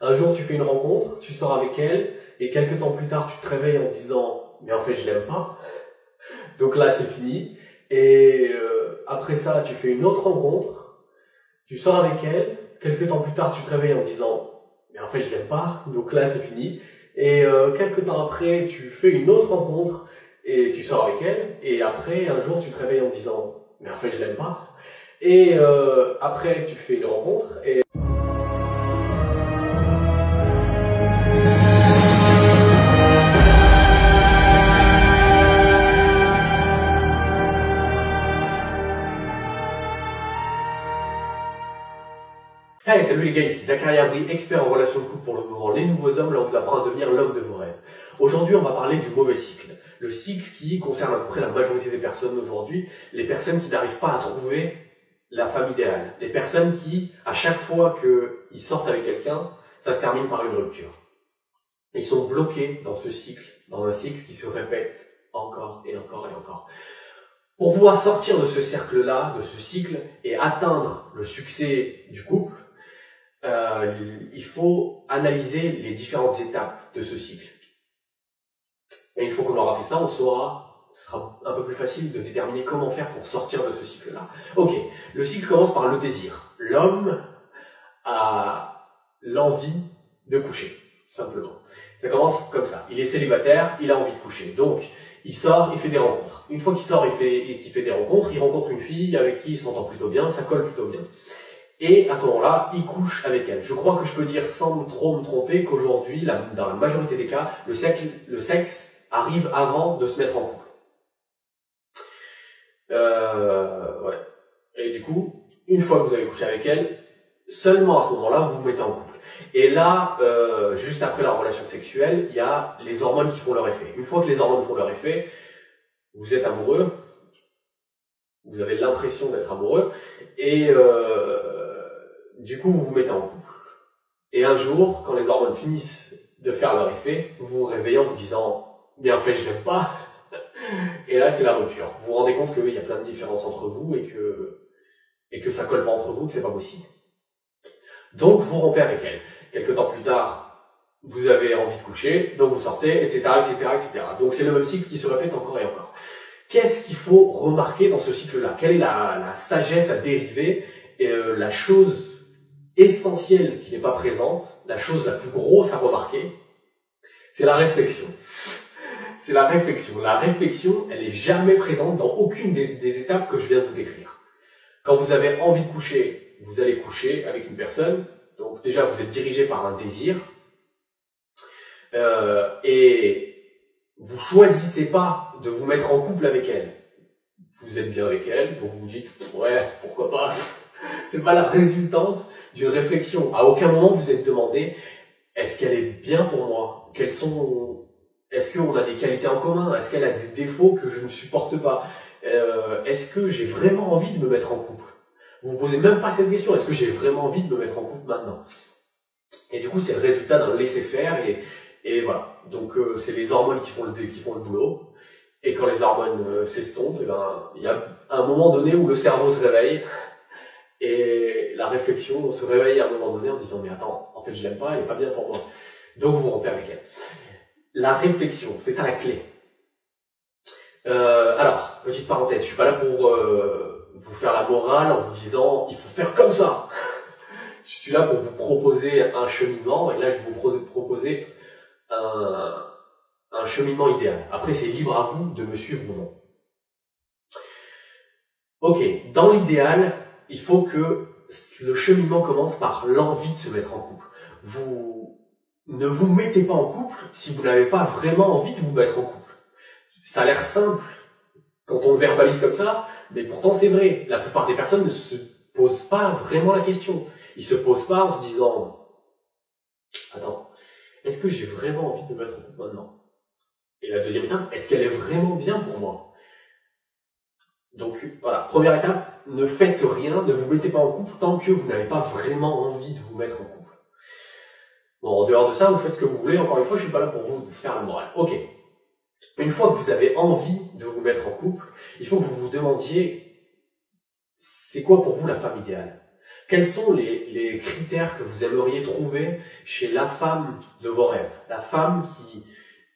Un jour, tu fais une rencontre, tu sors avec elle, et quelques temps plus tard, tu te réveilles en te disant « mais en fait, je l'aime pas ». Donc là, c'est fini. Et après ça, tu fais une autre rencontre, tu sors avec elle, quelques temps plus tard, tu te réveilles en te disant « mais en fait, je l'aime pas ». Donc là, c'est fini. Et quelques temps après, tu fais une autre rencontre, et tu sors avec elle, et après, un jour, tu te réveilles en te disant « mais en fait, je l'aime pas ». Et après, tu fais une rencontre, et hey, salut les gars, ici Zachary Abri, expert en relations de couple pour le mouvement Les Nouveaux Hommes, là on vous apprend à devenir l'homme de vos rêves. Aujourd'hui, on va parler du mauvais cycle. Le cycle qui concerne à peu près la majorité des personnes aujourd'hui, les personnes qui n'arrivent pas à trouver la femme idéale. Les personnes qui, à chaque fois qu'ils sortent avec quelqu'un, ça se termine par une rupture. Et ils sont bloqués dans ce cycle, dans un cycle qui se répète encore et encore et encore. Pour pouvoir sortir de ce cercle-là, de ce cycle, et atteindre le succès du couple, il faut analyser les différentes étapes de ce cycle. Et une fois qu'on aura fait ça, ce sera un peu plus facile de déterminer comment faire pour sortir de ce cycle-là. Ok, le cycle commence par le désir. L'homme a l'envie de coucher, simplement. Ça commence comme ça. Il est célibataire, il a envie de coucher. Donc, il sort, il fait des rencontres. Une fois qu'il sort et qu'il fait des rencontres, il rencontre une fille avec qui il s'entend plutôt bien, ça colle plutôt bien. Et à ce moment-là, il couche avec elle. Je crois que je peux dire sans trop me tromper qu'aujourd'hui, dans la majorité des cas, le sexe arrive avant de se mettre en couple. Ouais. Et du coup, une fois que vous avez couché avec elle, seulement à ce moment-là, vous vous mettez en couple. Et là, juste après la relation sexuelle, il y a les hormones qui font leur effet. Une fois que les hormones font leur effet, vous êtes amoureux, vous avez l'impression d'être amoureux, et du coup, vous vous mettez en couple. Et un jour, quand les hormones finissent de faire leur effet, vous vous réveillez en vous disant « mais en fait, je l'aime pas ». Et là, c'est la rupture. Vous vous rendez compte qu'il y a plein de différences entre vous et que ça colle pas entre vous, que c'est pas possible. Donc, vous rompez avec elle. Quelques temps plus tard, vous avez envie de coucher, donc vous sortez, etc., etc., etc. Donc, c'est le même cycle qui se répète encore et encore. Qu'est-ce qu'il faut remarquer dans ce cycle-là? Quelle est la sagesse à dériver et la chose essentielle qui n'est pas présente, la chose la plus grosse à remarquer, c'est la réflexion. C'est la réflexion. La réflexion, elle est jamais présente dans aucune des étapes que je viens de vous décrire. Quand vous avez envie de coucher, vous allez coucher avec une personne. Donc déjà, vous êtes dirigé par un désir. Et vous choisissez pas de vous mettre en couple avec elle. Vous êtes bien avec elle, donc vous vous dites « ouais, pourquoi pas ?» C'est pas la résultante d'une réflexion. À aucun moment vous êtes demandé « est-ce qu'elle est bien pour moi ? Est-ce qu'on a des qualités en commun ? Est-ce qu'elle a des défauts que je ne supporte pas ? Est-ce que j'ai vraiment envie de me mettre en couple ? » Vous vous posez même pas cette question. Est-ce que j'ai vraiment envie de me mettre en couple maintenant ? Et du coup, c'est le résultat d'un laisser-faire et voilà. Donc, c'est les hormones qui font le boulot. Et quand les hormones s'estompent, il y a un moment donné où le cerveau se réveille et la réflexion se réveille à un moment donné en se disant « mais attends, en fait, je l'aime pas, elle est pas bien pour moi. » Donc, vous rompez avec elle. La réflexion, c'est ça la clé. Alors, petite parenthèse, je suis pas là pour vous faire la morale en vous disant il faut faire comme ça. Je suis là pour vous proposer un cheminement, et là je vais vous proposer un cheminement idéal. Après, c'est libre à vous de me suivre ou non. Ok, dans l'idéal, il faut que le cheminement commence par l'envie de se mettre en couple. Vous ne vous mettez pas en couple si vous n'avez pas vraiment envie de vous mettre en couple. Ça a l'air simple quand on le verbalise comme ça, mais pourtant c'est vrai. La plupart des personnes ne se posent pas vraiment la question. Ils se posent pas en se disant « attends, est-ce que j'ai vraiment envie de me mettre en couple maintenant ?» Et la deuxième étape, est-ce qu'elle est vraiment bien pour moi? Donc voilà, première étape, ne faites rien, ne vous mettez pas en couple tant que vous n'avez pas vraiment envie de vous mettre en couple. Bon, en dehors de ça, vous faites ce que vous voulez. Encore une fois, je suis pas là pour vous faire la morale. Ok. Une fois que vous avez envie de vous mettre en couple, il faut que vous vous demandiez c'est quoi pour vous la femme idéale? Quels sont les critères que vous aimeriez trouver chez la femme de vos rêves, la femme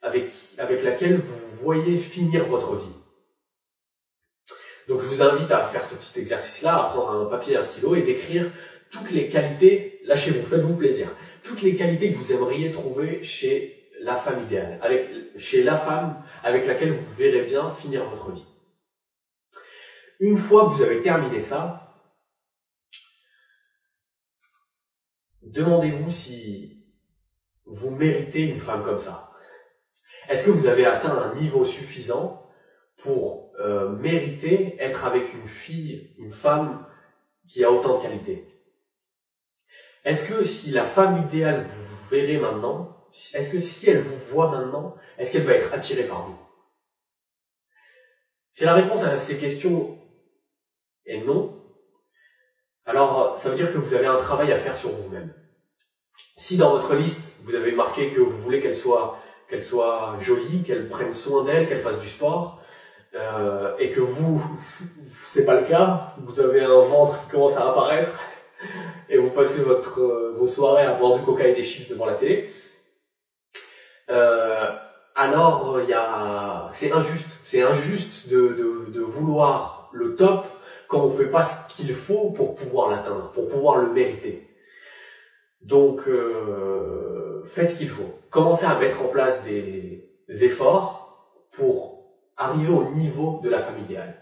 avec laquelle vous voyez finir votre vie? Donc je vous invite à faire ce petit exercice-là, à prendre un papier et un stylo et d'écrire toutes les qualités, lâchez-vous, faites-vous plaisir, toutes les qualités que vous aimeriez trouver chez la femme idéale, chez la femme avec laquelle vous verrez bien finir votre vie. Une fois que vous avez terminé ça, demandez-vous si vous méritez une femme comme ça. Est-ce que vous avez atteint un niveau suffisant pour mériter être avec une femme qui a autant de qualités? Est-ce que si la femme idéale vous verrez maintenant, est-ce que si elle vous voit maintenant, est-ce qu'elle va être attirée par vous? Si la réponse à ces questions est non, alors ça veut dire que vous avez un travail à faire sur vous-même. Si dans votre liste, vous avez marqué que vous voulez qu'elle soit jolie, qu'elle prenne soin d'elle, qu'elle fasse du sport, et que c'est pas le cas, vous avez un ventre qui commence à apparaître, et vous passez vos soirées à boire du coca et des chips devant la télé, alors c'est injuste de vouloir le top quand on fait pas ce qu'il faut pour pouvoir l'atteindre, pour pouvoir le mériter. Donc faites ce qu'il faut. Commencez à mettre en place des efforts pour arriver au niveau de la femme idéale.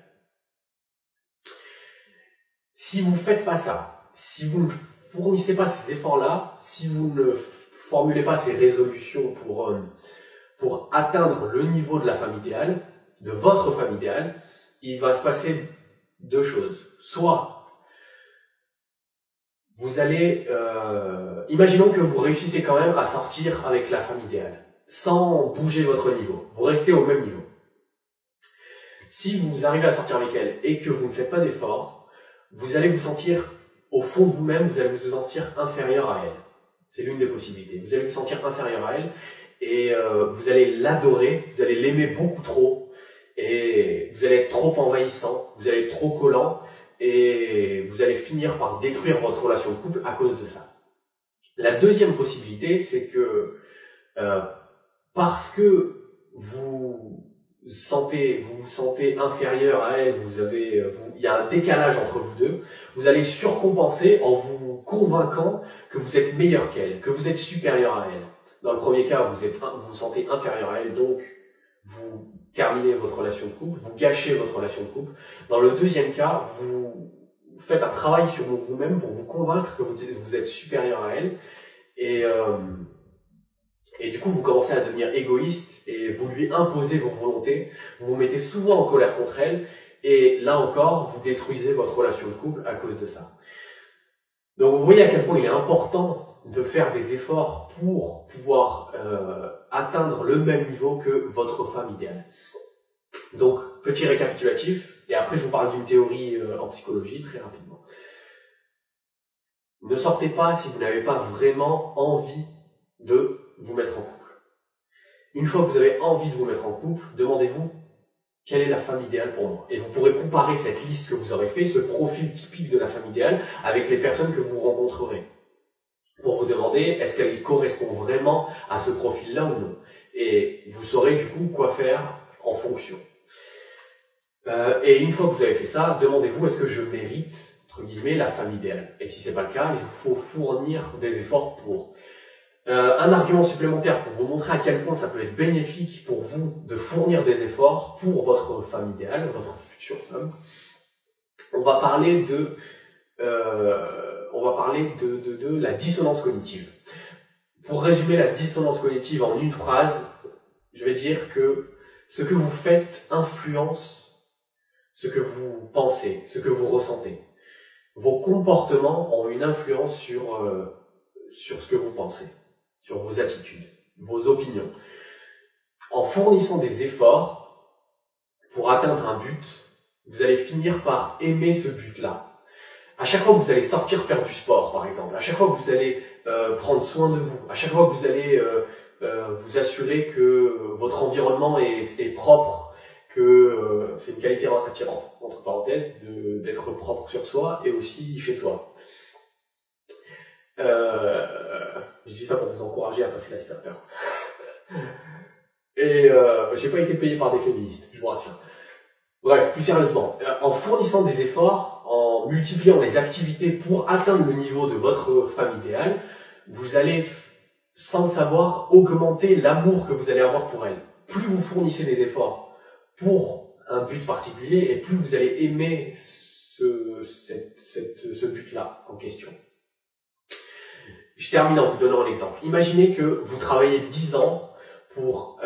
Si vous ne faites pas ça, si vous ne fournissez pas ces efforts-là, si vous ne formulez pas ces résolutions pour atteindre le niveau de la femme idéale, de votre femme idéale, il va se passer deux choses. Soit vous allez, imaginons que vous réussissez quand même à sortir avec la femme idéale, sans bouger votre niveau. Vous restez au même niveau. Si vous arrivez à sortir avec elle et que vous ne faites pas d'efforts, vous allez vous sentir, au fond de vous-même, vous allez vous sentir inférieur à elle. C'est l'une des possibilités. Vous allez vous sentir inférieur à elle et vous allez l'adorer, vous allez l'aimer beaucoup trop et vous allez être trop envahissant, vous allez être trop collant et vous allez finir par détruire votre relation de couple à cause de ça. La deuxième possibilité, c'est que parce que vous vous sentez inférieur à elle, il y a un décalage entre vous deux, vous allez surcompenser en vous convainquant que vous êtes meilleur qu'elle, que vous êtes supérieur à elle. Dans le premier cas, vous vous sentez inférieur à elle, donc vous terminez votre relation de couple, vous gâchez votre relation de couple. Dans le deuxième cas, vous faites un travail sur vous-même pour vous convaincre que vous êtes supérieur à elle, et du coup, vous commencez à devenir égoïste et vous lui imposez vos volontés. Vous vous mettez souvent en colère contre elle et là encore, vous détruisez votre relation de couple à cause de ça. Donc vous voyez à quel point il est important de faire des efforts pour pouvoir atteindre le même niveau que votre femme idéale. Donc, petit récapitulatif, et après je vous parle d'une théorie en psychologie très rapidement. Ne sortez pas si vous n'avez pas vraiment envie de vous mettre en couple. Une fois que vous avez envie de vous mettre en couple, demandez-vous quelle est la femme idéale pour moi. Et vous pourrez comparer cette liste que vous aurez fait, ce profil typique de la femme idéale, avec les personnes que vous rencontrerez. Pour vous demander, est-ce qu'elle correspond vraiment à ce profil-là ou non. Et vous saurez du coup quoi faire en fonction. Et une fois que vous avez fait ça, demandez-vous, est-ce que je mérite, entre guillemets, la femme idéale. Et si c'est pas le cas, il faut fournir des efforts pour. Un argument supplémentaire pour vous montrer à quel point ça peut être bénéfique pour vous de fournir des efforts pour votre femme idéale, votre future femme. On va parler de la dissonance cognitive. Pour résumer la dissonance cognitive en une phrase, je vais dire que ce que vous faites influence ce que vous pensez, ce que vous ressentez. Vos comportements ont une influence sur ce que vous pensez, sur vos attitudes, vos opinions. En fournissant des efforts pour atteindre un but, vous allez finir par aimer ce but-là. À chaque fois que vous allez sortir faire du sport, par exemple, à chaque fois que vous allez prendre soin de vous, à chaque fois que vous allez vous assurer que votre environnement est propre, que c'est une qualité attirante, entre parenthèses, d'être propre sur soi et aussi chez soi. Je dis ça pour vous encourager à passer l'aspirateur. Et j'ai pas été payé par des féministes, je vous rassure. Bref, plus sérieusement, en fournissant des efforts, en multipliant les activités pour atteindre le niveau de votre femme idéale, vous allez, sans le savoir, augmenter l'amour que vous allez avoir pour elle. Plus vous fournissez des efforts pour un but particulier, et plus vous allez aimer ce but-là en question. Je termine en vous donnant un exemple. Imaginez que vous travaillez 10 ans pour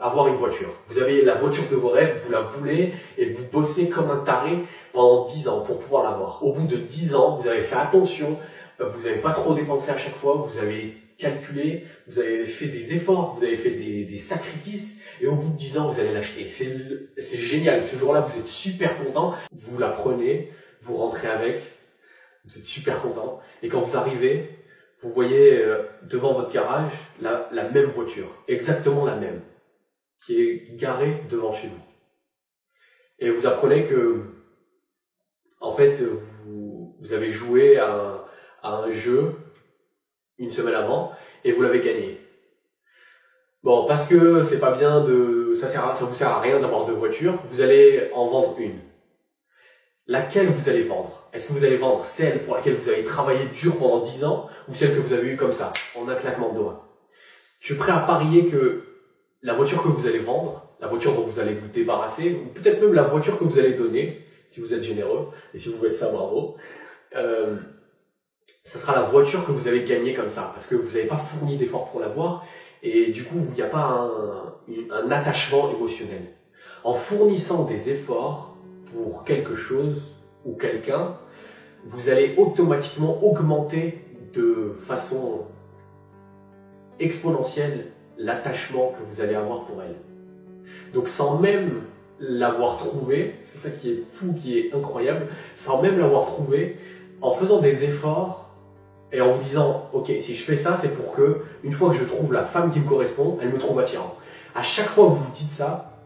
avoir une voiture. Vous avez la voiture de vos rêves, vous la voulez et vous bossez comme un taré pendant 10 ans pour pouvoir l'avoir. Au bout de 10 ans, vous avez fait attention, vous n'avez pas trop dépensé à chaque fois, vous avez calculé, vous avez fait des efforts, vous avez fait des sacrifices et au bout de 10 ans, vous allez l'acheter. C'est génial. Ce jour-là, vous êtes super content. Vous la prenez, vous rentrez avec, vous êtes super content et quand vous arrivez, vous voyez devant votre garage la même voiture, exactement la même, qui est garée devant chez vous. Et vous apprenez que, en fait, vous avez joué à un jeu une semaine avant et vous l'avez gagné. Bon, parce que c'est pas bien ça vous sert à rien d'avoir deux voitures, vous allez en vendre une. Laquelle vous allez vendre? Est-ce que vous allez vendre celle pour laquelle vous avez travaillé dur pendant 10 ans ou celle que vous avez eue comme ça, en un claquement de doigts? Je suis prêt à parier que la voiture que vous allez vendre, la voiture dont vous allez vous débarrasser, ou peut-être même la voiture que vous allez donner, si vous êtes généreux, et si vous faites ça, bravo, ça sera la voiture que vous avez gagnée comme ça, parce que vous n'avez pas fourni d'efforts pour l'avoir, et du coup, il n'y a pas un attachement émotionnel. En fournissant des efforts pour quelque chose ou quelqu'un, vous allez automatiquement augmenter de façon exponentielle l'attachement que vous allez avoir pour elle. Donc sans même l'avoir trouvé, c'est ça qui est fou, qui est incroyable, sans même l'avoir trouvé, en faisant des efforts et en vous disant « Ok, si je fais ça, c'est pour que, une fois que je trouve la femme qui me correspond, elle me trouve attirant. » À chaque fois que vous vous dites ça,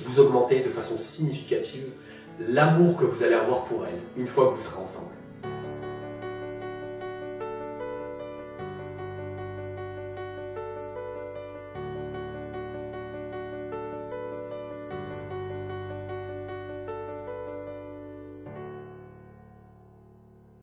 vous augmentez de façon significative l'amour que vous allez avoir pour elle, une fois que vous serez ensemble.